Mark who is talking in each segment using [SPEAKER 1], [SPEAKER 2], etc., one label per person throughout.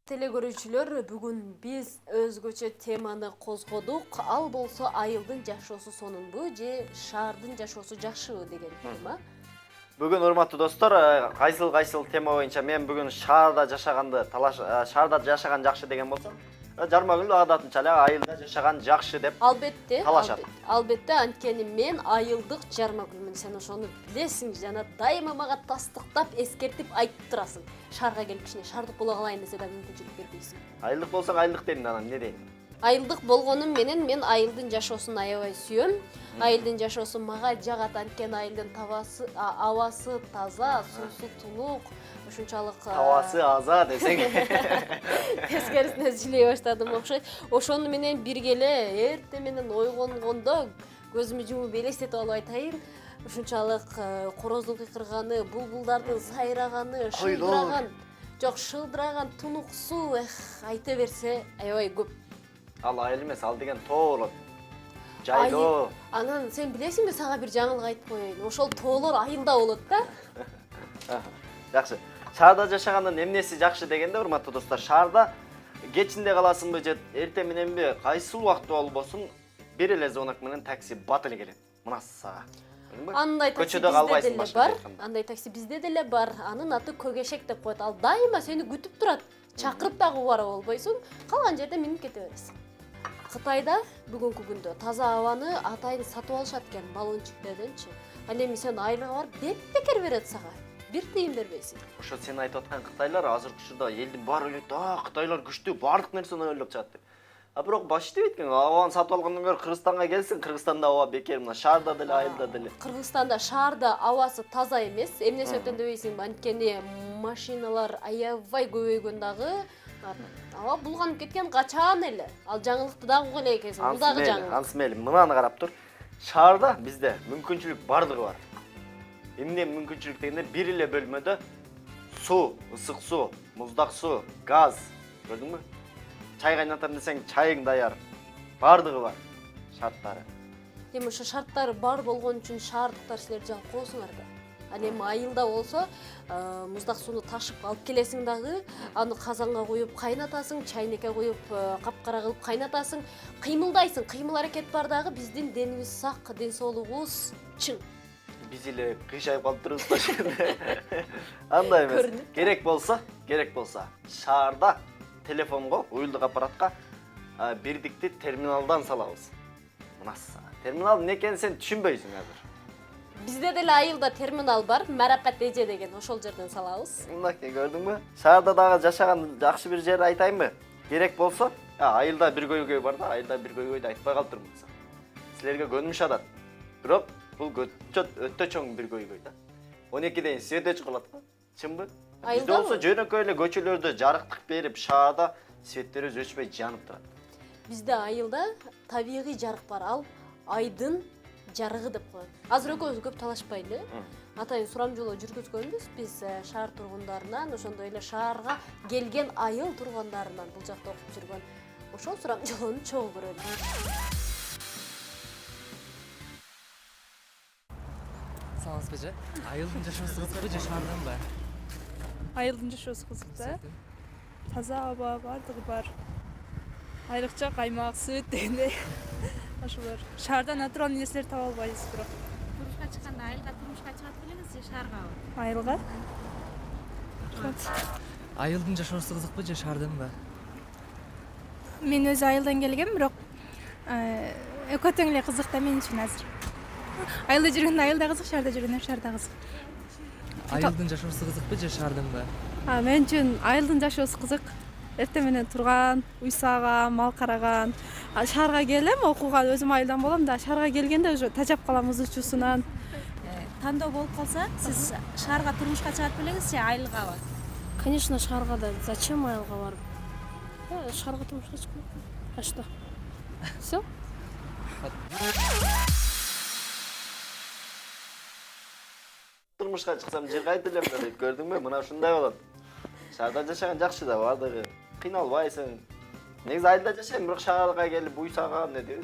[SPEAKER 1] Телекөрүүчүлөр, бүгүн биз өзгөчө теманы козгодук. Ал болсо айылдын жашоосу сонунбу же шаардын жашоосу жакшыбы деген тема.
[SPEAKER 2] Бүгүн урматтуу достор, кайсыл тема боюнча мен бүгүн шаарда жашаган жакшы деген болсом, жарма күндө адатынча эле айылда жашаган жакшы деп талашат.
[SPEAKER 1] Албетте, анткени мен айылдык жармагүлмүн. Сен ошону билесиң жана дайыма мага тастыктап, эскертип айтып турасың. Шаарга келип кичине шаардык боло калайын десе да мүмкүнчүлүк бербейсиң.
[SPEAKER 2] Айылдык болсоң айылдык дейм, анан эмне дейм?
[SPEAKER 1] Айылдык болгонум менен мен айылдын жашоосун аябай сүйөм. Айылдын жашоосу мага жагат, анткени айылдын абасы таза, суусу тунук, ушунчалык
[SPEAKER 2] Абасы аза десең.
[SPEAKER 1] тескерисине сүйлөй баштадым окшойт. Ошону менен бирге эле эртең менен ойгонгондо көзүмдү жумуп элестетип алып айтайын. Ушунчалык короздун кыйкырганы, булбулдардын сайраганы, шылдыраган тунук суу, айта берсе аябай көп.
[SPEAKER 2] Ал айыл эмес, ал деген тоо болот. Жайлоо.
[SPEAKER 1] Анан сен билесиңби, сага бир жаңылык айтып коеюн. Ошол тоолор айылда болот да.
[SPEAKER 2] Жакшы. Шаарда жашаганын эмнеси жакшы дегенде, урматтуу достор, шаарда кечинде каласыңбы же эртең мененби, кайсыл убакта болбосун, бир эле звонок менен такси бат эле келет. Мына сага.
[SPEAKER 1] Андай такси bizde деле бар. Андай такси bizde деле бар. Анын аты Көгешек деп коет. Ал дайыма сени күтүп турат. Чакырып дагы убара болбойсуң. Калган жерде минип кете бересиң. Кытайда бүгүнкү күндө таза абаны атайын сатып алышат экен, баллончиктерденчи. Ал эми сен айылга барып бекер берет сага. Бир тыйын бербейсиң.
[SPEAKER 2] Ошо сен айтып аткан кытайлар азыркы учурда элдин баары ойлойт, кытайлар күчтүү, баардык нерсени ойлоп чыгат деп. Бирок баш иштебейт экен. Абаны сатып алгандан көрө Кыргызстанга келсин, Кыргызстанда аба бекер, мына шаарда деле, айылда деле.
[SPEAKER 1] Кыргызстанда шаарда абасы таза эмес. Эмне себептен дебейсиңби? Анткени машиналар аябай көбөйгөн дагы. Аба булганып кеткен качан эле. Ал жаңылыкты дагы угуп эле экенсиң. Бул дагы жаңылык.
[SPEAKER 2] Ансмели, мынаны карап тур. Шаарда бизде мүмкүнчүлүк бардыгы бар. Эмне мүмкүнчүлүк дегенде, бир эле бөлмөдө суу, ысык суу, муздак суу, газ, көрдүңбү? Чай кайнатам десең, чайың даяр. Бардыгы бар шарттары.
[SPEAKER 1] Эми ошо шарттары бар болгон үчүн шаардыктар силерди жагып коесуңар да. Ал эми айылда болсо, муздак сууну ташып алып келесиң дагы, аны казанга коюп кайнатасың, чайнекке коюп капкара кылып кайнатасың, кыймылдайсың. Кыймыл аракет бар дагы, биздин денибиз сак, ден соолугубуз чың.
[SPEAKER 2] Биз эле кыйшайып калып турубуз да ошондо. Андай эмес. Керек болсо, шаарда телефонго, уюлдук аппаратка бирдикти терминалдан салабыз. Мынасы. Терминал эмне экенин сен түшүнбөйсүң азыр.
[SPEAKER 1] Бизде деле айылда терминал бар, Марапат эже деген, ошол жерден салабыз.
[SPEAKER 2] Мынакей, көрдүңбү? Шаарда дагы жашаган жакшы бир жер айтайынбы? Керек болсо, айылда бир көйгөй бар да, айылда бир көйгөйдү айтпай калтырмын. Силерге көнүмүш атат. Бирок бул өтө чоң бир көйгөй да. 12ден свет өчүп калат го. Чынбы? Бизде болсо жөнөкөй эле көчөлөрдө жарыктык берип, шаарда светтерибиз өчпөй жанып турат.
[SPEAKER 1] Бизде айылда табигый жарык бар, ал айдын жарыгы деп коет. Азыр экөөбүз көп талашпайлы. Атайын сурамжылоо жүргүзгөнбүз биз шаар тургундарынан, ошондой эле шаарга келген айыл тургундарынан, бул жакта окуп жүргөн. Ошол сурамжылоону чогуу көрөлү.
[SPEAKER 3] Саламатсызбы же? Айылдын жашоосу кызыкпы же шаарданбы?
[SPEAKER 4] Айылдын жашоосу кызык да. Таза аба бардыгы бар. Айрыкча каймак, сүт дегендей. Ошолор. Шаарда натуралдуу нерселерди таба албайбыз бирок.
[SPEAKER 5] Турмушка чыкканда айылга турмушка чыгат белеңиз же шааргабы?
[SPEAKER 4] Айылга?
[SPEAKER 3] Айылдын жашоосу кызыкпы же шаарданбы?
[SPEAKER 4] Мен өзү айылдан келгем, бирок экөө тең эле кызык да мен үчүн азыр. Айылда жүргөндө айылда кызык, шаарда жүргөндө шаарда кызык.
[SPEAKER 3] Айылдын жашоосу кызыкпы же шаарданбы?
[SPEAKER 4] Мен үчүн айылдын жашоосу кызык. Эртең менен турган, уй сааган, мал караган. Шаарга келем, окууга өзүм айылдан болом да, шаарга келгенде уже тажап калам ызы чуусунан.
[SPEAKER 5] Тандоо болуп калса, сиз шаарга турмушка чыгат белеңиз же айылгабы?
[SPEAKER 6] Конечно, шаарга да. Зачем айылга барып? Шаарга турмушка чыгып. А что? Всё?
[SPEAKER 2] Турмушка чыксам жер кайт элем да деп көрдүңбү? Мына ушундай болот. Шаарда жашаган жакшы да бардыгы. Кыйналбайсың. Негизи айылда жашайм, бирок шаарга келип уй саагам деди.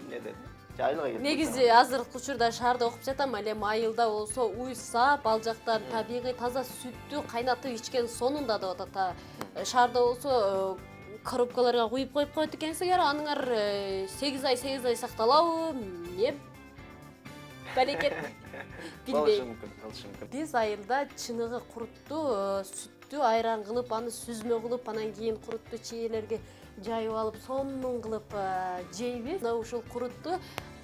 [SPEAKER 2] Айылга келип.
[SPEAKER 1] Негизи азыркы учурда шаарда окуп жатам, ал эми айылда болсо уй саап, ал жактан табигый таза сүттү кайнатып ичкен сонун да деп атат. Шаарда болсо коробкаларга куюп коюп коет экенсиңер, аныңар 8 ай сакталабы, эмне барекет билбейм.
[SPEAKER 2] Болушу мүмкүн.
[SPEAKER 1] Биз айылда чыныгы курутту сүттү айран кылып, аны сүзмө кылып, анан кийин курутту чиелерге жайып алып, сонун кылып жейбиз. Ушул курутту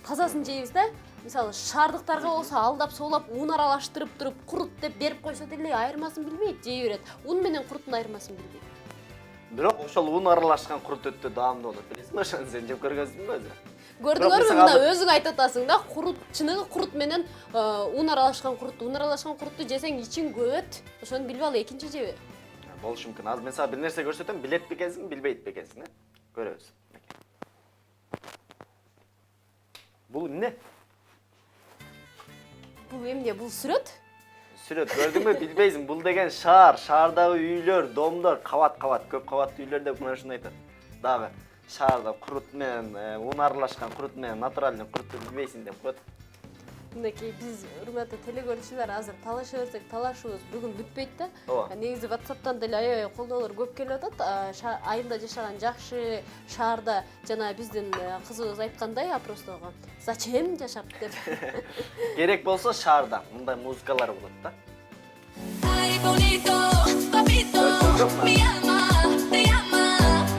[SPEAKER 1] тазасын жейбиз да. Мисалы, шаардыктарга болсо алдап соолап ун аралаштырып туруп, курут деп берип койсо деле айырмасын билбейт, жей берет. Ун менен куруттун айырмасын билбейт.
[SPEAKER 2] Бирок ошол un аралашкан курут өтө даамдуу болот. Билесиңби ошону сен жеп көргөнсүңбү өзү?
[SPEAKER 1] Көрдүңөрбү, мына өзүң айтып атасың да, курут, чыныгы курут менен un аралашкан курутту жесең ичин көбөт. Ошону билбей ал экинчи жебе.
[SPEAKER 2] Болушу мүмкүн. Азыр мен сага бир нерсе көрсөтөм, билет бекенсиң, билбейт бекенсиң, көрөбүз. Бул эмне?
[SPEAKER 1] Бул эмне? Бул сүрөт?
[SPEAKER 2] Сүрөт көрдүңбү? Билбейсиң. Бул деген шаардагы үйлөр, домдор, кабат, көп кабаттуу үйлөр деп мына ушуну айтат. Дагы шаарда курут менен, un аралашкан курут менен натуральный курутты билбейсиң деп коет.
[SPEAKER 1] Мынакей биз урматтуу телекөрүүчүлөр азыр талаша берсек, талашыбыз бүгүн бүтпөйт да. Негизи WhatsApp'тан деле аябай колдоолор көп келип атат. Айылда жашаган жакшы, шаарда жана биздин кызыбыз айткандай опростого зачем жашап деп.
[SPEAKER 2] Керек болсо шаарда мындай музыкалар болот да.
[SPEAKER 7] Ay bonito, papito, mi alma te llama.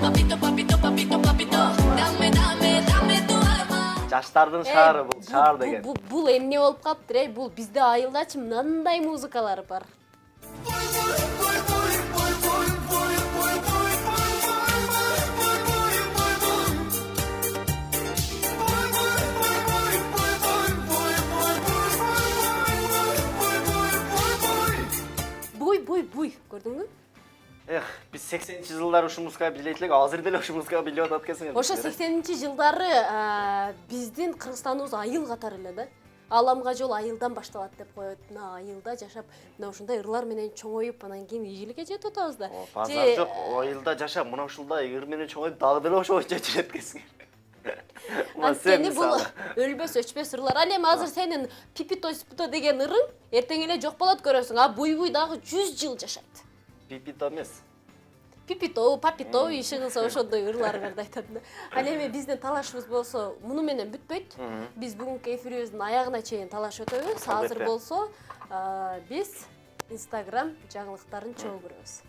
[SPEAKER 7] Papito, papito, papito, papito, dame tu alma.
[SPEAKER 2] Жаштардын шаары бул, шаар деген.
[SPEAKER 1] Бул эмне болуп калыптыр? Бул бизде айылдачы мындай музыкалар бар. Буй, көрдүңбү?
[SPEAKER 2] Биз 80-жылдар ушул музыканы билет элек, азыр деле ушул музыканы билип атат экенсиң.
[SPEAKER 1] Ошо 80-жылдары биздин Кыргызстаныбыз айыл катары эле да. Аламга жол айылдан башталат деп коет. Мына айылда жашап, мына ушундай ырлар менен чоңоюп, анан кийин ийгиликке жетип атабыз да.
[SPEAKER 2] Базар жок, айылда жашап, мына ушулдай ыр менен чоңоюп, дагы деле ошо жечирет экенсиң.
[SPEAKER 1] Анткени бул өлбөс өчпөс ырлар. Ал эми азыр сенин пипито деген ырың эртең эле жок болот көрөсүң. А буй дагы 100 жыл жашайт.
[SPEAKER 2] Пипито эмес.
[SPEAKER 1] Пипито, папито иши кылса ошондой ырлар бар да айтат да. Ал эми биздин талашыбыз болсо муну менен бүтпөйт. Биз бүгүнкү эфирибиздин аягына чейин талаш өтөбүз. Азыр болсо биз Instagram жаңылыктарын чогуу көрөбүз.